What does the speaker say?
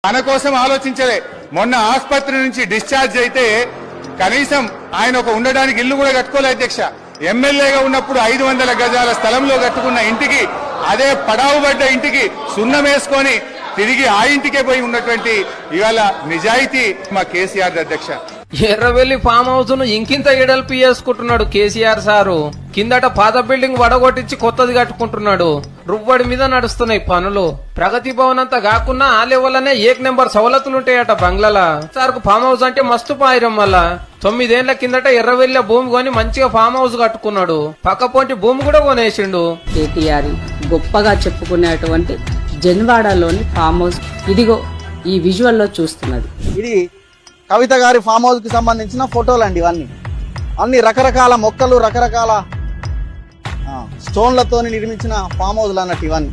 తన కోసం ఆలోచించలే. మొన్న ఆసుపత్రి నుంచి డిశ్చార్జ్ అయితే కనీసం ఆయన ఒక ఉండడానికి ఇల్లు కూడా కట్టుకోలే అధ్యక్ష. ఎమ్మెల్యేగా ఉన్నప్పుడు 500 గజాల స్థలంలో కట్టుకున్న ఇంటికి, అదే పడావుబడ్డ ఇంటికి సున్నం వేసుకొని తిరిగి ఆ ఇంటికే పోయి ఉన్నటువంటి ఇవాళ నిజాయితీ మా కేసీఆర్ అధ్యక్ష. ఎర్రవెల్లి ఫామ్ హౌస్ ను ఇంకింత ఎడల్పి చేసుకుంటున్నాడు కేసీఆర్ సారు. కిందట పాత బిల్డింగ్ వడగొట్టించి కొత్తది కట్టుకుంటున్నాడు. రువ్వడి మీద నడుస్తున్నాయి పనులు. ప్రగతి భవన్ అంతా కాకున్నా ఆ లెవెల్లోనే 1 నెంబర్ సవలతులుంటాయట బంగ్లాల. సార్కు ఫామ్ హౌస్ అంటే మస్తు పాయిరం. వల్ల 9 ఏళ్ల కిందట ఎర్రవెల్లి భూమి కొని మంచిగా ఫామ్ హౌస్ కట్టుకున్నాడు. పక్కపోంటి భూమి కూడా కొనేసిండు. కేటీఆర్ గొప్పగా చెప్పుకునేటువంటి జన్వాడలోని ఫామ్ హౌస్ ఇదిగో ఈ విజువల్ లో చూస్తున్నది. ఇది కవిత గారి ఫామ్ హౌస్ కి సంబంధించిన ఫోటోలు అండి. ఇవన్నీ అన్ని రకరకాల మొక్కలు, రకరకాల స్టోన్లతో నిర్మించిన ఫామ్ హౌస్లు అన్నట్టు ఇవన్నీ.